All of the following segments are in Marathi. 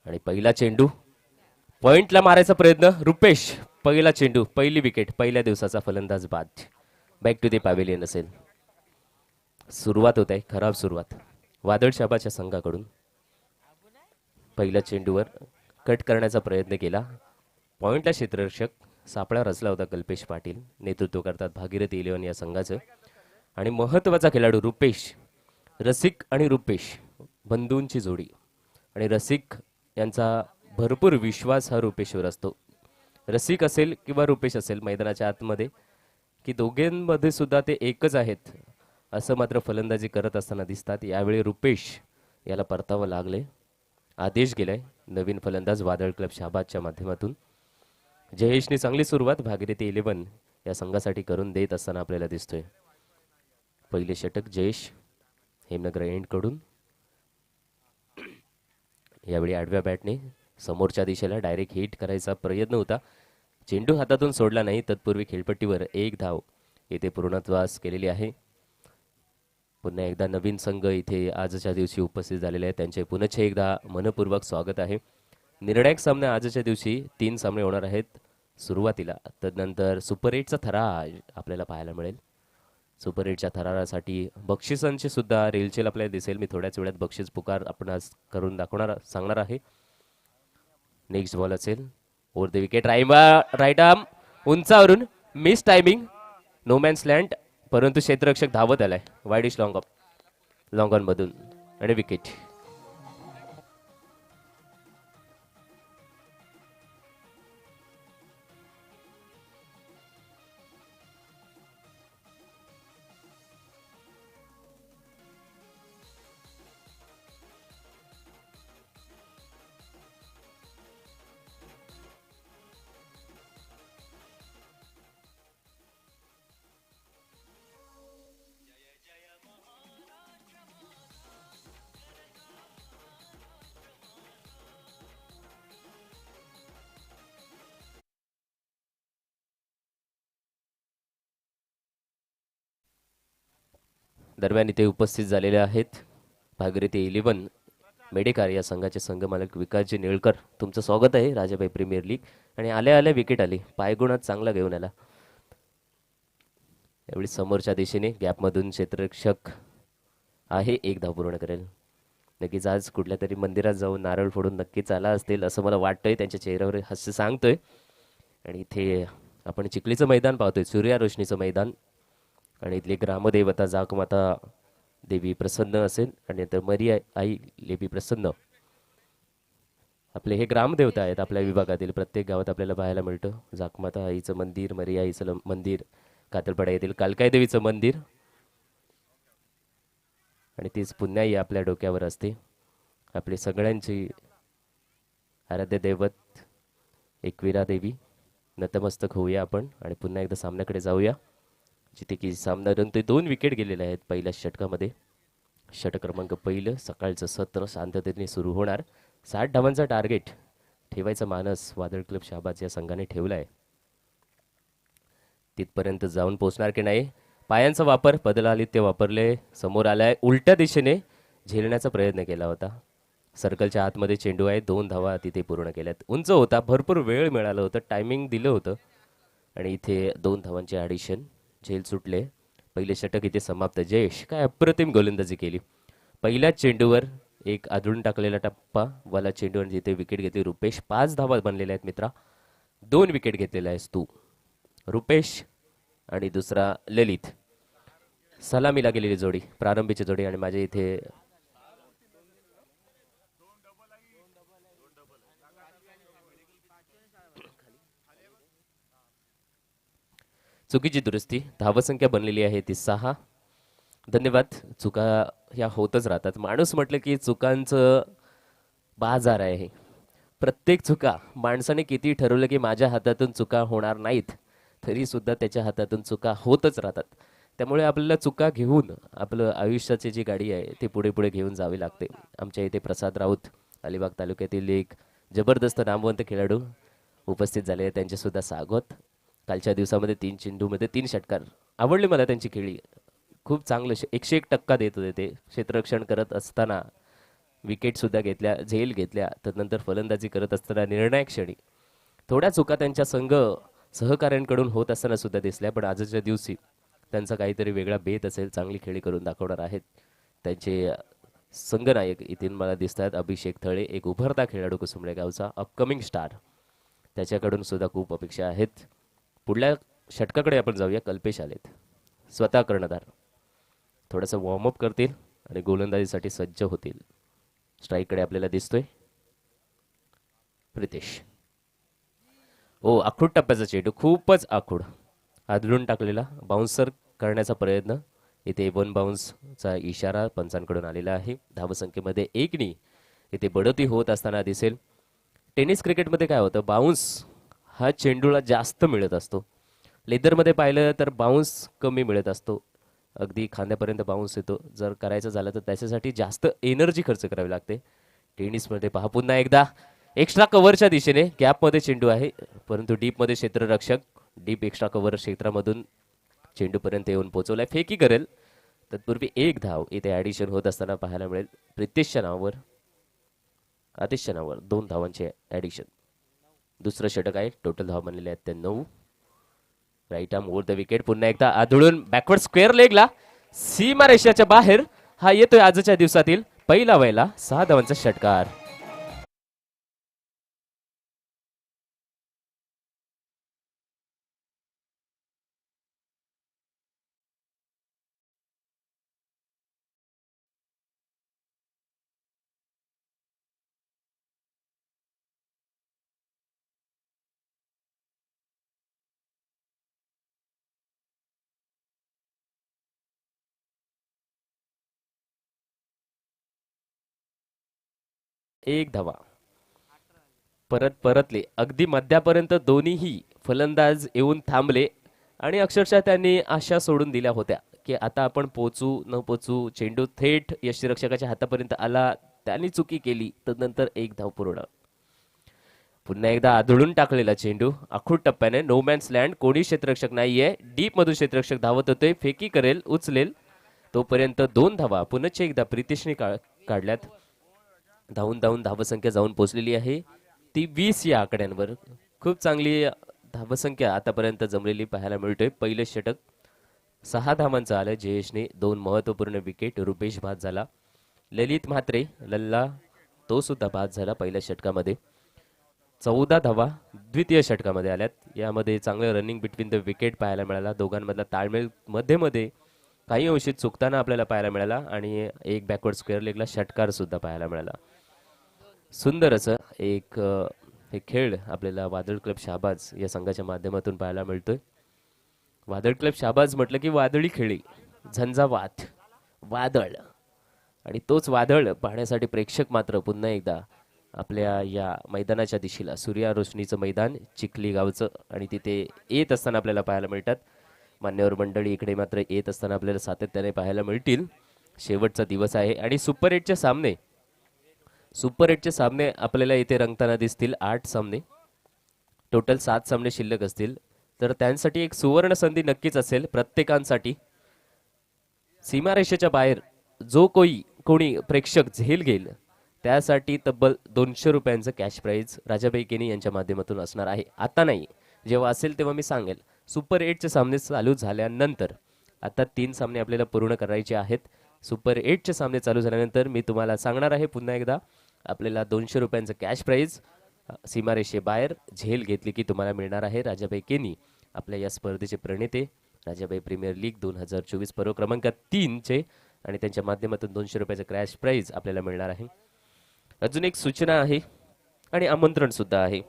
आणि पहिला चेंडू पॉइंटला मारायचा प्रयत्न रुपेश. पहिला चेंडू, पहिली विकेट, पहिल्या दिवसाचा फलंदाज बाद. बॅक टू द पॅव्हिलियन असेल. सुरुवात होत आहे, खराब सुरुवात वादळ शाबाच्या संघाकडून. पहिल्या चेंडूवर कट करण्याचा प्रयत्न केला. पॉइंटला क्षेत्ररक्षक सापळा रचला होता कल्पेश पाटील. नेतृत्व करतात भागीरथी 11 या संघाचं. आणि महत्त्वाचा खेळाडू रुपेश. रसिक आणि रुपेश बंधूंची जोडी. आणि रसिक यांचा भरपूर विश्वास हा रुपेशवर असतो. रसिक असेल किंवा रुपेश असेल मैदानाच्या आतमध्ये, की दोघांमध्ये सुद्धा ते एकच आहेत असं मात्र फलंदाजी करत असताना दिसतात. यावेळी रुपेश याला परतावं लागले. आदेश गेलाय नवीन फलंदाज वादळ क्लब शहाबादच्या माध्यमातून. जयेशने चांगली सुरुवात भागीरथी 11 या संघासाठी करून देत असताना आपल्याला दिसतोय. पहिले षटक जयेश हेमनगर एंड कडून. यावेळी आडव्या बॅटने समोरच्या दिशेला डायरेक्ट हिट करायचा प्रयत्न होता. चेंडू हातातून सोडला नाही. तत्पूर्वी खेळपट्टीवर एक धाव येथे पूर्णत्वास केलेली आहे. पुन्हा एकदा नवीन संघ इथे आजच्या दिवशी उपस्थित झालेले आहेत. त्यांचे पुनश्च एकदा मनपूर्वक स्वागत आहे. निर्णायक सामने आजच्या दिवशी 3 सामने होणार आहेत सुरुवातीला. तदनंतर सुपर 8चा थरार आपल्याला पाहायला मिळेल. सुपर 8च्या थरारासाठी बक्षिसांची सुद्धा रेलचेल आपल्याला दिसेल. मी थोड्याच वेळात बक्षीस पुकार आपणास करून सांगणार आहे. नेक्स्ट बॉल असेल over the wicket. Right arm उंचावरून miss timing, no man's land, परंतु क्षेत्ररक्षक धावत आलाय वाईडिश लॉंग ऑन मधून आणि विकेट. दरम्यान इथे उपस्थित झालेले आहेत भागीरथी 11 मेडेकार या संघाचे संघमालक विकासजी निळकर. तुमचं स्वागत आहे राजाभाई प्रीमियर लीग. आणि आल्या आल्या विकेट आली, पायगुणात चांगला घेऊन आला. यावेळी समोरच्या दिशेने गॅपमधून क्षेत्ररक्षक आहे, एक धाव पूर्ण करेल. नक्कीच आज कुठल्या तरी मंदिरात जाऊन नारळ फोडून नक्कीच आला असतील असं मला वाटतंय. त्यांच्या चेहऱ्यावर हास्य सांगतोय. आणि इथे आपण चिखलीचं मैदान पाहतोय, सूर्या रोशनीचं मैदान. आणि इथली ग्रामदेवता जाकमाता देवी प्रसन्न असेल. आणि नंतर मरी आई लेबी प्रसन्न. आपले हे ग्रामदेवता आहेत आपल्या विभागातील. प्रत्येक गावात आपल्याला पाहायला मिळतं. जाकमाता आईचं मंदिर, मरी आईचं मंदिर, कातलपाडा येथील कालकाई देवीचं मंदिर. आणि तीच पुन्हाही आपल्या डोक्यावर असते. आपली सगळ्यांची आराध्य दैवत एकविरा देवी. नतमस्तक होऊया आपण आणि पुन्हा एकदा सामन्याकडे जाऊया, जिथे की सामना रंगतोय. 2 विकेट गेलेले आहेत पहिल्या षटकामध्ये. षटक क्रमांक पहिलं. सकाळचं सत्र शांततेने सुरू होणार. 60 धावांचा टार्गेट ठेवायचा मानस वादळ क्लब शहाबाद या संघाने ठेवला आहे. तिथपर्यंत जाऊन पोहोचणार की नाही. पायांचा वापर बदलादित्य वापरले. समोर आलाय, उलट्या दिशेने झेलण्याचा प्रयत्न केला होता. सर्कलच्या आतमध्ये चेंडू आहे. 2 धावा तिथे पूर्ण केल्यात. उंच होता, भरपूर वेळ मिळालं होतं, टायमिंग दिलं होतं. आणि इथे 2 धावांचे ॲडिशन. झेल सुटले. पहिले षटक इथे समाप्त. जयेश काय अप्रतिम गोलंदाजी केली. पहिल्या चेंडूवर एक आदळून टाकलेला टप्पा वाला चेंडूवर जिथे विकेट घेतली रुपेश. 5 धावा बनलेल्या आहेत मित्रा. 2 विकेट घेतलेला आहेस तू रुपेश. आणि दुसरा ललित. सलामीला गेलेली जोडी, प्रारंभीची जोडी. आणि माझ्या इथे चुकीची दुरुस्ती. धावसंख्या बनलेली आहे ती 6. धन्यवाद. चुका ह्या होतच राहतात. माणूस म्हटलं की चुकांचं बाजार आहे. प्रत्येक चुका, माणसाने किती ठरवलं की माझ्या हातातून चुका होणार नाहीत, तरी सुद्धा त्याच्या हातातून चुका होतच राहतात. त्यामुळे आपल्याला चुका घेऊन आपलं आयुष्याची जी गाडी आहे ती पुढे पुढे घेऊन जावी लागते. आमच्या इथे प्रसाद राऊत अलिबाग तालुक्यातील एक जबरदस्त नामवंत खेळाडू उपस्थित झाले. त्यांचे सुद्धा स्वागत. कालच्या दिवसामध्ये 3 चेंडूमध्ये 3 षटकार. आवडली मला त्यांची खेळी. खूप चांगलं 101% देत होते ते. क्षेत्ररक्षण करत असताना विकेट सुद्धा घेतल्या, झेल घेतल्या. त्यानंतर फलंदाजी करत असताना निर्णायक क्षणी थोड्या चुका त्यांच्या सहकाऱ्यांकडून होत असताना सुद्धा दिसल्या, पण आजच्या दिवशी त्यांचा काहीतरी वेगळा बेत असेल, चांगली खेळी करून दाखवणार आहेत त्यांचे संघनायक. इथे मला दिसतात अभिषेक थळे, एक उभरता खेळाडू कुसुंबळे गावचा, अपकमिंग स्टार. त्याच्याकडून सुद्धा खूप अपेक्षा आहेत. पुढल्या षटकाकडे आपण जाऊया. कल्पेश आलेत, स्वतः कर्णधार. थोडंसं वॉर्मअप करतील आणि गोलंदाजीसाठी सज्ज होतील. स्ट्राईककडे आपल्याला दिसतोय प्रितेश. हो, आखूड टप्प्याचा चेंडू, खूपच आखूड, आदळून टाकलेला. बाउन्सर करण्याचा प्रयत्न. इथे वन बाउन्सचा इशारा पंचांकडून आलेला आहे. धावसंख्येमध्ये एकनी इथे बढती होत असताना दिसेल. टेनिस क्रिकेटमध्ये काय होतं, बाउन्स हा चेंडूला जास्त मिळत असतो. लेदरमध्ये पाहिलं तर बाउन्स कमी मिळत असतो, अगदी खांद्यापर्यंत बाउन्स येतो. जर करायचं झालं तर त्याच्यासाठी जास्त एनर्जी खर्च करावी लागते. टेनिसमध्ये पहा पुन्हा एकदा एक्स्ट्रा कव्हरच्या दिशेने गॅपमध्ये चेंडू आहे, परंतु डीपमध्ये क्षेत्ररक्षक डीप एक्स्ट्रा कव्हर क्षेत्रामधून चेंडूपर्यंत येऊन पोहोचवलाय. फेकी करेल. तत्पूर्वी एक धाव इथे ॲडिशन होत असताना पाहायला मिळेल. प्रितेशच्या नावावर, आतिशच्या नावावर 2 धावांचे ॲडिशन. दुसरं षटक आहे. टोटल धाव बनलेले आहेत ते 9. Right arm over the wicket. पुन्हा एकदा आदळून बॅकवर्ड स्क्वेअर लेगला सीमा रेषेच्या बाहेर हा येतोय आजच्या दिवसातील पहिला वयला 6 धावांचा षटकार. एक धावा परतले. अगदी मध्यापर्यंत दोन्हीही फलंदाज येऊन थांबले आणि अक्षरशः त्यांनी आशा सोडून दिल्या होत्या की आता आपण पोचू न पोचू. चेंडू थेट यष्टीरक्षकाच्या हातापर्यंत आला, त्यांनी चुकी केली, तदनंतर एक धाव पूर्ण. पुन्हा एकदा आदळून टाकलेला चेंडू आखूड टप्प्याने. नो मॅन्स लँड, कोणी क्षेत्ररक्षक नाहीये. डीप मधून क्षेत्ररक्षक धावत होते, फेकी करेल, उचलेल, तोपर्यंत 2 धावा पुनश्च एकदा प्रितेशने काढल्यात. धावून धावसंख्या जाऊन पोहोचलेली आहे ती 20 या आकड्यांवर. खूप चांगली धावसंख्या आतापर्यंत जमलेली पाहायला मिळतोय. पहिले षटक 6 धावांचं आलं जयेशने. 2 महत्वपूर्ण विकेट. रुपेश बाद झाला. ललित म्हात्रे लल्ला तो सुद्धा बाद झाला पहिल्या षटकामध्ये. 14 धावा द्वितीय षटकामध्ये आल्यात. यामध्ये चांगलं रनिंग बिटवीन द विकेट पाहायला मिळाला. दोघांमधला ताळमेळ मध्ये काही अंशी चुकताना आपल्याला पाहायला मिळाला आणि एक बॅकवर्ड स्क्वेअर लेगला षटकार सुद्धा पाहायला मिळाला. सुंदर असं एक हे खेळ आपल्याला वादळ क्लब शहाबाज या संघाच्या माध्यमातून पाहायला मिळतोय. वादळ क्लब शहाबाज म्हटलं की वादळी खेळी, झंझावात, वादळ, आणि तोच वादळ पाहण्यासाठी प्रेक्षक मात्र पुन्हा एकदा आपल्या या मैदानाच्या दिशेला, सूर्या रोशनीचं मैदान चिखली गावचं, आणि तिथे येत असताना आपल्याला पाहायला मिळतात. मान्यवर मंडळी इकडे मात्र येत असताना आपल्याला सातत्याने पाहायला मिळतील. शेवटचा दिवस आहे आणि सुपर 8चे सामने आपल्याला इथे रंगताना दिसतील. 8 सामने टोटल, 7 सामने शिल्लक असतील. तर त्यांसाठी एक सुवर्ण संधी नक्कीच असेल प्रत्येकांसाठी. सीमारेषेच्या बाहेर जो कोणी प्रेक्षक झेल घेईल त्यासाठी तब्बल 200 रुपयांचं कॅश प्राइज राजाबाई केनी यांच्या माध्यमातून असणार आहे. आता नाही, जेव्हा असेल तेव्हा मी सांगेल. सुपर 8चे सामने चालू झाल्यानंतर आता 3 सामने आपल्याला पूर्ण करायचे आहेत. सुपर 8चे सामने चालू झाल्यानंतर मी तुम्हाला सांगणार आहे पुन्हा एकदा. आपल्याला 200 रुपयांचं कॅश प्राइज सीमारेषे बाहेर झेल घेतली की तुम्हाला मिळणार आहे. राजाबाई केनी आपल्या या स्पर्धेचे प्रणेते, राजाबाई प्रीमियर लीग 2024 पर्व क्रमांक 3चे, आणि त्यांच्या माध्यमातून 200 रुपयाचं कॅश प्राइज आपल्याला मिळणार आहे. अजून एक सूचना आहे आणि आमंत्रण सुद्धा आहे.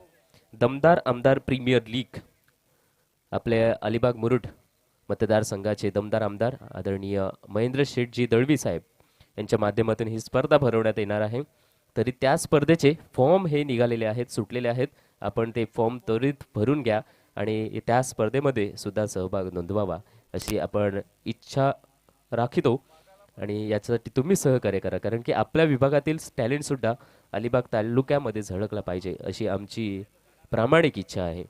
दमदार आमदार प्रीमियर लीग, आपल्या अलिबाग मुरुड मतदारसंघाचे दमदार आमदार आदरणीय महेंद्र शेठजी दळवी साहेब यांच्या माध्यमातून ही स्पर्धा भरवण्यात येणार आहे. तरी त्या स्पर्धेचे फॉर्म हे निघालेले आहेत, सुटलेले आहेत. आपण ते फॉर्म त्वरित भरून घ्या आणि त्या स्पर्धेमध्ये सुद्धा सहभाग नोंदवावा अशी आपण इच्छा राखितो. आणि याच्यासाठी तुम्ही सहकार्य करा, कारण की आपल्या विभागातील टॅलेंट सुद्धा अलिबाग तालुक्यामध्ये झळकला पाहिजे अशी आमची प्रामाणिक इच्छा आहे.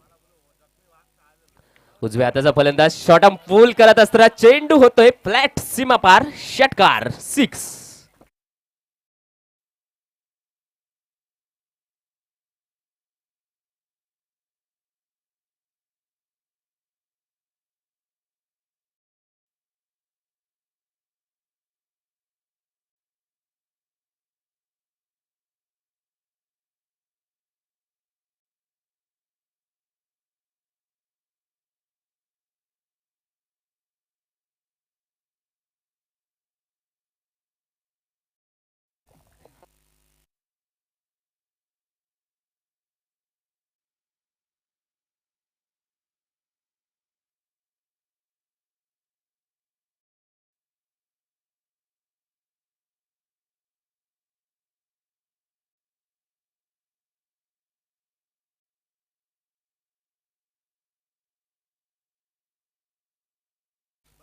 उजव्या हाताचा फलंदाज शॉट आर्म पूल करत असताना चेंडू होतोय फ्लॅट सीमा पार, षटकार 6.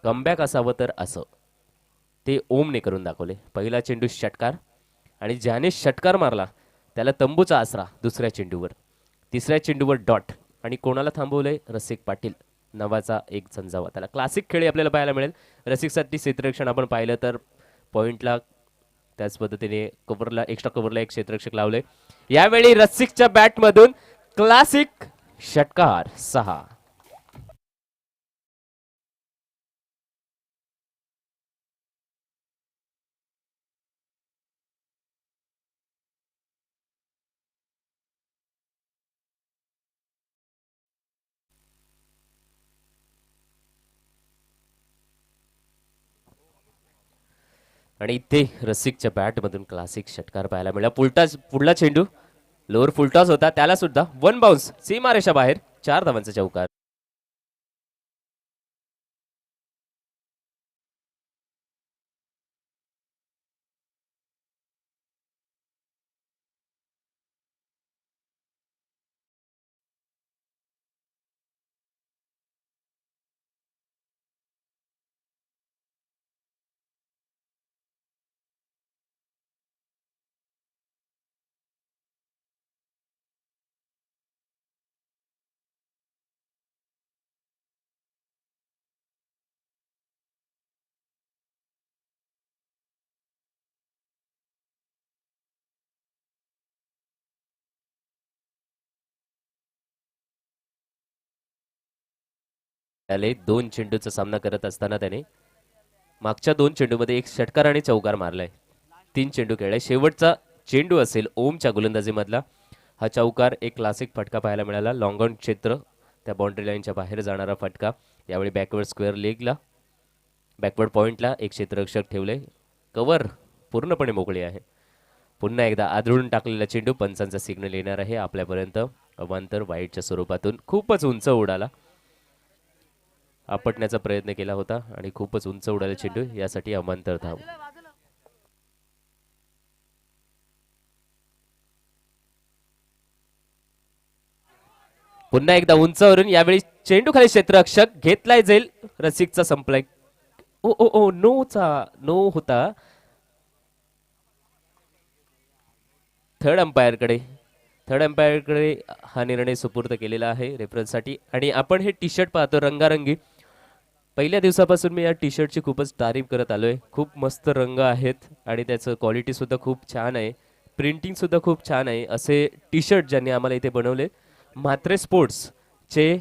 कमबॅक असावं तर असं ते ओमने करून दाखवले. पहिला चेंडू षटकार आणि ज्याने षटकार मारला त्याला तंबूचा आसरा दुसऱ्या चेंडूवर. तिसऱ्या चेंडूवर डॉट आणि कोणाला थांबवलंय? रसिक पाटील नावाचा एक झंझावा. त्याला क्लासिक खेळी आपल्याला पाहायला मिळेल. रसिकसाठी क्षेत्ररक्षण आपण पाहिलं तर पॉइंटला त्याच पद्धतीने कव्हरला एक्स्ट्रा कव्हरला एक क्षेत्ररक्षक लावले. यावेळी रसिकच्या बॅटमधून क्लासिक षटकार 6. आणि इथे रसिकच्या बॅटमधून क्लासिक षटकार पाहायला मिळाला. पुढला चेंडू लोअर फुलटॉस होता, त्याला सुद्धा वन बाउन्स सीमारेषा बाहेर 4 धावांचा चौकार. त्याले 2 चेंडूचा सामना करत असताना त्याने मागच्या 2 चेंडूमध्ये एक षटकार आणि चौकार मारलाय. 3 चेंडू खेळले. शेवटचा चेंडू असेल ओमच्या गोलंदाजीमधला. हा चौकार एक क्लासिक फटका पाहायला मिळाला. लॉंग ऑन क्षेत्र त्या बाउंड्री लाईनच्या बाहेर जाणारा फटका. यावेळी बॅकवर्ड स्क्वेअर लेगला बॅकवर्ड पॉइंटला एक क्षेत्ररक्षक ठेवले. कव्हर पूर्णपणे मोकळी आहे. पुन्हा एकदा आदळून टाकलेला चेंडू पंचांचा सिग्नल येणार आहे आपल्यापर्यंत. अवांतर वाईटच्या स्वरूपातून खूपच उंच उडाला. आपटण्याचा प्रयत्न केला होता आणि खूपच उंच उडाला चेंडू. यासाठी अवांतर धाव. पुन्हा एकदा उंचावरून यावेळी चेंडू खाली क्षेत्ररक्षक घेतलाय जाईल. रसिकचा संपलाय. ओ ओ ओ नो होता. थर्ड अंपायरकडे हा निर्णय सुपूर्द केलेला आहे रेफरन्ससाठी. आणि आपण हे टी शर्ट पाहतो रंगारंगी. पहिल्या दिवसापासून मी या टी शर्टची खूपच तारीफ करत आलोय. खूप मस्त रंग आहेत आणि त्याचं क्वालिटी सुद्धा खूप छान आहे. प्रिंटिंग सुद्धा खूप छान आहे. असे टी शर्ट ज्यांनी आम्हाला इथे बनवले म्हात्रे स्पोर्ट्स चे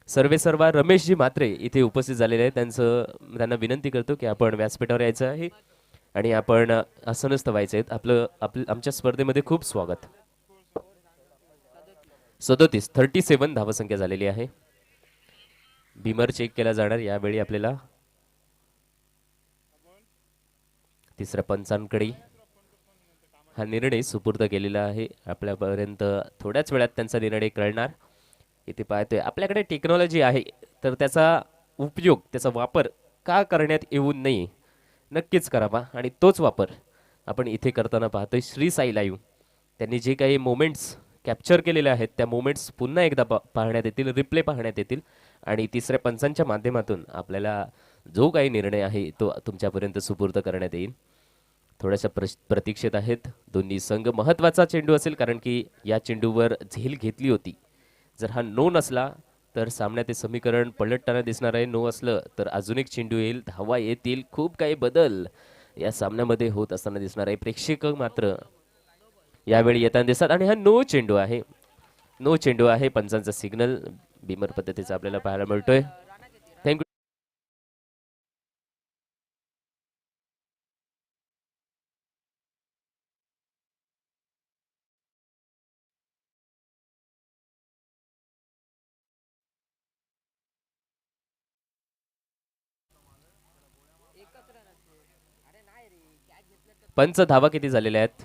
सर्वेसर्वा रमेशजी म्हात्रे इथे उपस्थित झालेले आहेत. त्यांना विनंती करतो की आपण व्यासपीठावर यायचं आहे आणि आपण आसनस्थ व्हायचे आहेत. आमच्या स्पर्धेमध्ये खूप स्वागत. 37 धावसंख्या झालेली आहे. बीमर चेक केला जाणार यावेळी आपल्याला. तिसऱ्या पंचांकडे हा निर्णय सुपूर्द केलेला आहे आपल्यापर्यंत. थोड्याच वेळात त्यांचा निर्णय कळणार. इथे पाहतोय आपल्याकडे टेक्नॉलॉजी आहे तर त्याचा उपयोग त्याचा वापर का करण्यात येऊ नये. नक्कीच करावा आणि तोच वापर आपण इथे करताना पाहतोय. श्री साई लाईव्ह त्यांनी जे काही मोमेंट्स कॅप्चर केलेले आहेत त्या मोमेंट्स पुन्हा एकदा पाहण्यात येतील. रिप्ले पाहण्यात येतील आणि तिसऱ्या पंचांच्या माध्यमातून आपल्याला जो काही निर्णय आहे तो तुमच्यापर्यंत सुपूर्द करण्यात येईल. थोड्याशा प्रतीक्षेत आहेत दोन्ही संघ. महत्वाचा चेंडू असेल कारण की या चेंडूवर झेल घेतली होती. जर हा नो नसला तर सामन्यात ते समीकरण पलटताना दिसणार आहे. नो असलं तर अजून एक चेंडू येईल. धावा येतील. खूप काही बदल या सामन्यामध्ये होत असताना दिसणार आहे. प्रेक्षक मात्र यावेळी येताना दिसतात आणि हा नो चेंडू आहे. पंचांचा सिग्नल बीमर पद्धतीचा आपल्याला पाहायला मिळतोय. थँक्यू. पंच धावा किती झालेल्या आहेत?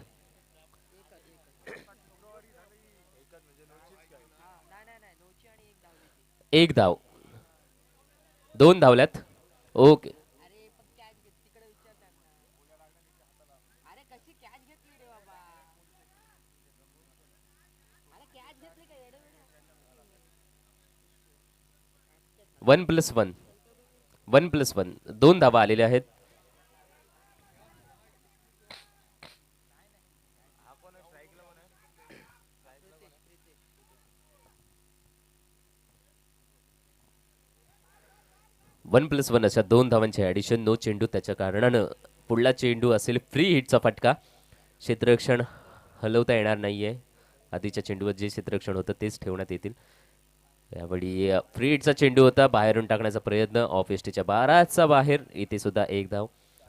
एक धाव. 2 धावल्यात. ओके. वन प्लस वन 1+1 2 धावा आलेल्या आहेत. +1 अशा 2 धावांचे ॲडिशन. नो चेंडू, त्याच्या कारणानं पुढला चेंडू असेल फ्री हिटचा फटका. क्षेत्ररक्षण हलवता येणार नाहीये. आधीच्या चेंडूवर जे क्षेत्ररक्षण होतं तेच ठेवण्यात येतील. यावेळी फ्री हिटचा चेंडू होता, बाहेरून टाकण्याचा प्रयत्न ऑफ एसटीच्या 12चा बाहेर. इथे सुद्धा एक धाव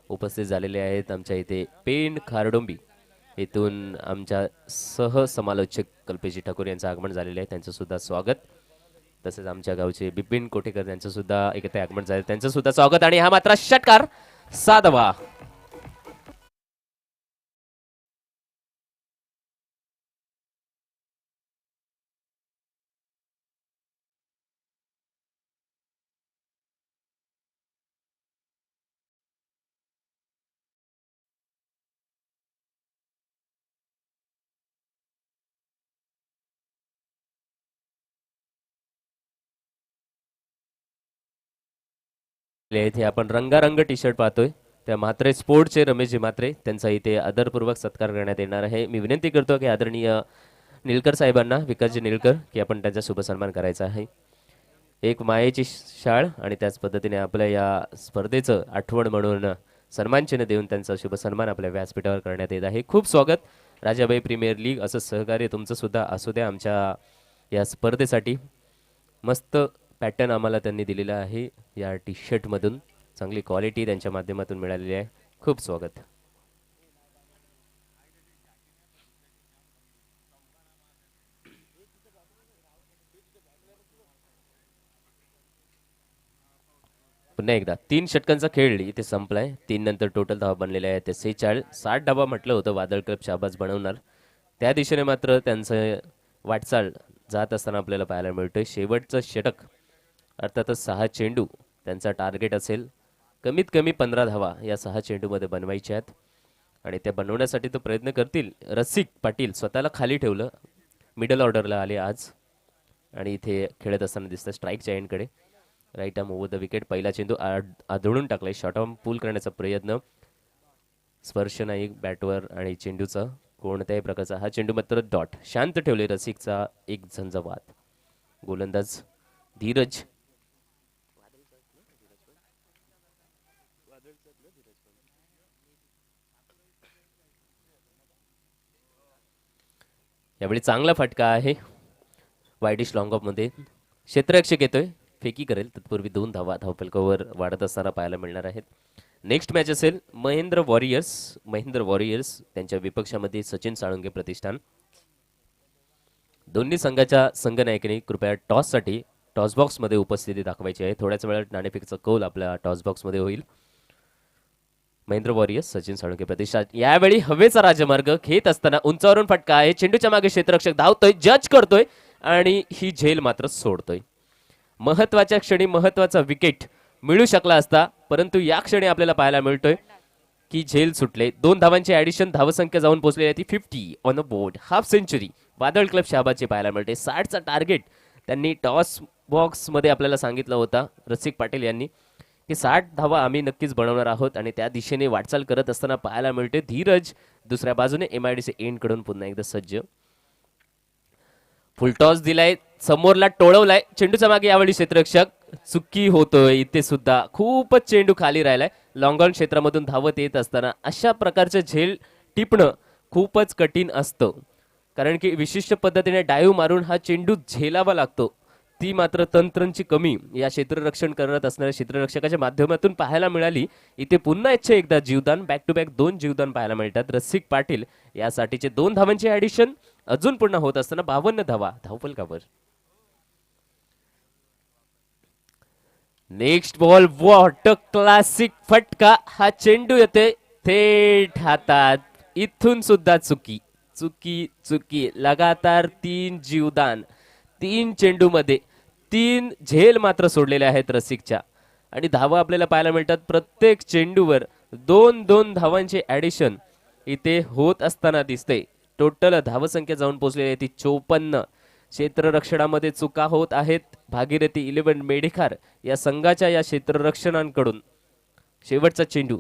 उपस्थित झालेले आहेत. आमच्या इथे पेन खारडोंबी इथून आमच्या सह समालोचक कल्पेशजी ठाकूर यांचं आगमन झालेलं आहे, त्यांचं सुद्धा स्वागत. तसेच आमच्या गावचे बिपिन कोटेकर यांचं सुद्धा इथे आगमन झालं, त्यांचं सुद्धा स्वागत. आणि हा मात्र षटकार 6 धावा. इथे आपण रंगारंग टी शर्ट पाहतोय, त्या म्हात्रे स्पोर्टचे रमेशजी म्हात्रे, त्यांचा इथे आदरपूर्वक सत्कार करण्यात येणार आहे. मी विनंती करतो की आदरणीय निलकर साहेबांना, विकासजी निलकर, की आपण त्यांचा शुभ सन्मान करायचा आहे. एक मायेची शाळ आणि त्याच पद्धतीने आपल्या या स्पर्धेचं आठवण म्हणून सन्मानचिन्ह देऊन त्यांचा शुभ सन्मान आपल्या व्यासपीठावर करण्यात येत आहे. खूप स्वागत. राजाबाई प्रीमियर लीग असं सहकार्य तुमचं सुद्धा असू द्या आमच्या या स्पर्धेसाठी. मस्त पॅटर्न आम्हाला त्यांनी दिलेला आहे या टी शर्टमधून, चांगली क्वालिटी त्यांच्या माध्यमातून मिळालेली आहे. खूप स्वागत. पुन्हा एकदा 3 षटकांचा खेळ इथे संपलाय. 3 नंतर टोटल धावा बनलेल्या आहेत ते 46. 60 धावा म्हटलं होतं वादळ क्लब शाबाज बनवणार, त्या दिशेने मात्र त्यांचं वाटचाल जात असताना आपल्याला पाहायला मिळतोय. शेवटचं षटक अर्थातच 6 चेंडू त्यांचा टार्गेट असेल. कमीत कमी 15 धावा या 6 चेंडूमध्ये बनवायच्या आहेत आणि त्या बनवण्यासाठी तो प्रयत्न करतील. रसिक पाटील स्वतःला खाली ठेवलं, मिडल ऑर्डरला आले आज आणि इथे खेळत असताना दिसतं स्ट्राईकच्या एंडकडे. Right arm over the wicket. पहिला चेंडू आदळून टाकलाय. शॉर्ट आर्म पूल करण्याचा प्रयत्न, स्पर्श नाही बॅटवर आणि चेंडूचा कोणत्याही प्रकारचा. हा चेंडू मात्र डॉट. शांत ठेवले रसिकचा एक झंझावात. गोलंदाज धीरज यावेळी चांगला फटका आहे वाईडिश लॉंग ऑफ मध्ये. क्षेत्ररक्षक येतोय, फेकी करेल तत्पूर्वी 2 धावा धावफलकावर वाढत असताना पाहायला मिळणार आहेत. नेक्स्ट मॅच असेल महेंद्र वॉरियर्स त्यांच्या विपक्षामध्ये सचिन साळुंगे प्रतिष्ठान. दोन्ही संघाच्या संघनायकांनी कृपया टॉससाठी टॉस बॉक्समध्ये उपस्थिती दाखवायची आहे. थोड्याच वेळात नाणेफेकीचा कौल आपल्या टॉस बॉक्समध्ये होईल. महेंद्र वॉरियर्स सचिन साळुंके प्रतिष्ठान. यावेळी हवेचा राजमार्ग घेत असताना उंचावरून फटका आहे. चेंडूच्या मागे क्षेत्ररक्षक धावतोय, जज करतोय आणि ही झेल मात्र सोडतोय. महत्वाच्या क्षणी महत्वाचा विकेट मिळू शकला असता, परंतु या क्षणी आपल्याला पाहायला मिळतोय की झेल सुटले. 2 धावांची ॲडिशन, धावसंख्या जाऊन पोहोचलेली आहे ती 50 on a board. Half century वादळ क्लब शहाबादची पाहायला मिळते. 60चा टार्गेट त्यांनी टॉस बॉक्स मध्ये आपल्याला सांगितलं होता रसिक पाटील यांनी की 60 धावा आम्ही नक्कीच बनवणार आहोत आणि त्या दिशेने वाटचाल करत असताना पाहायला मिळते. धीरज दुसऱ्या बाजूने MIDC एंड कडून पुन्हा एकदा सज्ज. फुल टॉस दिलाय, समोरला टोळवलाय. चेंडूच्या मागे यावेळी क्षेत्ररक्षक चुकी होतोय. इथे सुद्धा खूपच चेंडू खाली राहिलाय. लॉंग ऑन क्षेत्रामधून धावत येत असताना अशा प्रकारचे झेल टिपणं खूपच कठीण असतं, कारण की विशिष्ट पद्धतीने डाईव्ह मारून हा चेंडू झेलावा लागतो. ती मात्र तंत्रांची कमी या क्षेत्ररक्षण करत असणाऱ्या क्षेत्ररक्षकाच्या माध्यमातून पाहायला मिळाली. इथे पुन्हा एकदा जीवदान, बॅक टू बॅक 2 जीवदान पाहायला मिळतात. रसिक पाटील यासाठीचे 2 धावांचे ॲडिशन अजून पुन्हा होत असताना 52 धावा धावफलकावर. Next ball, what a classic फटका. हा चेंडू येते थेट हातात. इथून सुद्धा चुकी चुकी चुकी. लगातार 3 जीवदान, 3 चेंडू मध्ये 3 झेल मात्र सोडलेले आहेत रसिकच्या आणि धावा आपल्याला पाहायला मिळतात. प्रत्येक चेंडूवर 2-2 धावांचे ॲडिशन इथे होत असताना दिसते. टोटल धावसंख्या जाऊन पोहोचलेली आहे ती 54. क्षेत्ररक्षणामध्ये चुका होत आहेत. भागीरथी 11 मेढेखार या संघाच्या या क्षेत्ररक्षणांकडून शेवटचा चेंडू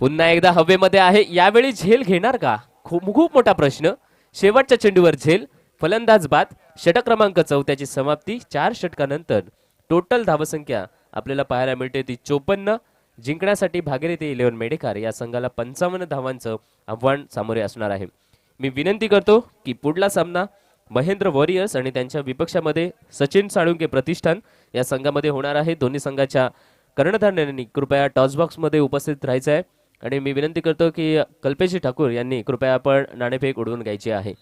पुन्हा एकदा हवेमध्ये आहे. यावेळी झेल घेणार का? खूप खूप मोठा प्रश्न. शेवटच्या चेंडूवर झेल. फलंदाज बाद. षटक क्रमांक 4 ची समाप्ती. 4 षटकानंतर टोटल धावसंख्या आपल्याला पाहायला मिळते ती 54. जिंकण्यासाठी भागीरथी 11 मेढेखार या संघाला 55 धावांचं आव्हान सामोरे असणार आहे. मी विनंती करतो की पुढला सामना महेंद्र वॉरियर्स आणि त्यांच्या विपक्षामध्ये सचिन साळुंके प्रतिष्ठान या संघामध्ये होणार आहे. दोन्ही संघाच्या कर्णधारांनी कृपया टॉस बॉक्समध्ये उपस्थित राहायचं आहे आणि मी विनंती करतो की कल्पेश ठाकूर यांनी कृपया आपण नाणेफेक उडवून घ्यायची आहे.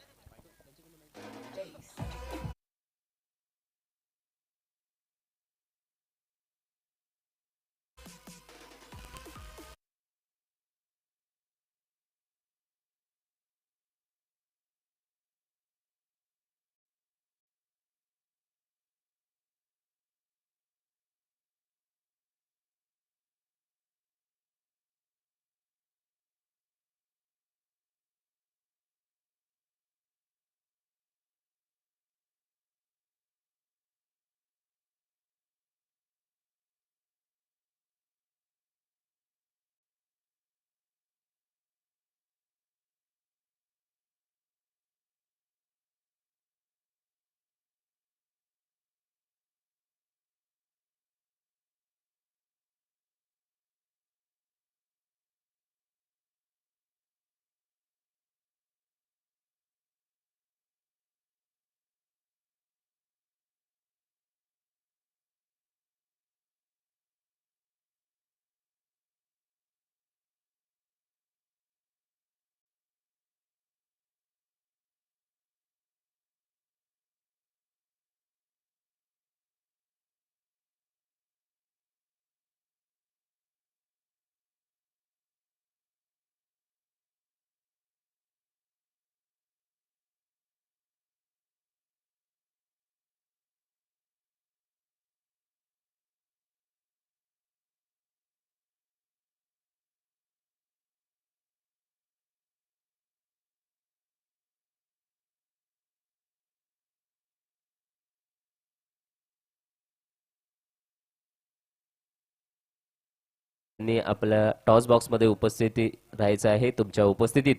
आणि आपल्या टॉस बॉक्समध्ये उपस्थिती राहायचं आहे. तुमच्या उपस्थितीत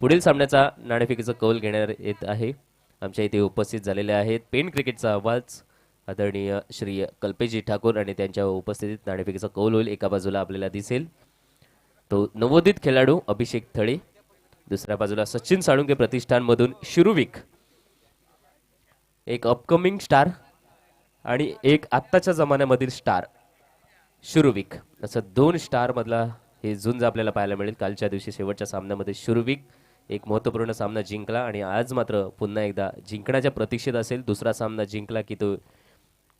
पुढील सामन्याचा नाणेफेकीचा कौल घेण्यात येत आहे. आमच्या इथे उपस्थित झालेले आहेत पेन क्रिकेटचा आवाज आदरणीय श्री कल्पेशजी ठाकूर आणि त्यांच्या उपस्थितीत नाणेफेकीचा कौल होईल. एका बाजूला आपल्याला दिसेल तो नवोदित खेळाडू अभिषेक थळे, दुसऱ्या बाजूला सचिन साळुंके प्रतिष्ठानमधून शिरुविक, एक अपकमिंग स्टार आणि एक आत्ताच्या जमान्यामधील स्टार शुरुविक, असं 2 स्टार मधला हे झुंज आपल्याला पाहायला मिळेल. कालच्या दिवशी शेवटच्या सामन्यामध्ये शुरुविक एक महत्त्वपूर्ण सामना जिंकला आणि आज मात्र पुन्हा एकदा जिंकण्याच्या प्रतीक्षेत असेल. दुसरा सामना जिंकला की तो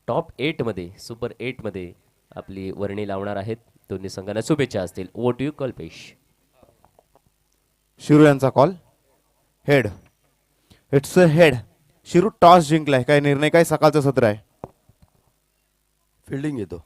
टॉप 8 मध्ये सुपर 8 मध्ये आपली वर्णी लावणार आहेत. दोन्ही संघांना शुभेच्छा असतील. Over to you Kalpesh. Shiru यांचा call head. It's a head. Shiru toss जिंकलाय. काय निर्णय, काय सकाळचं सत्र आहे? फिल्डिंग येतो.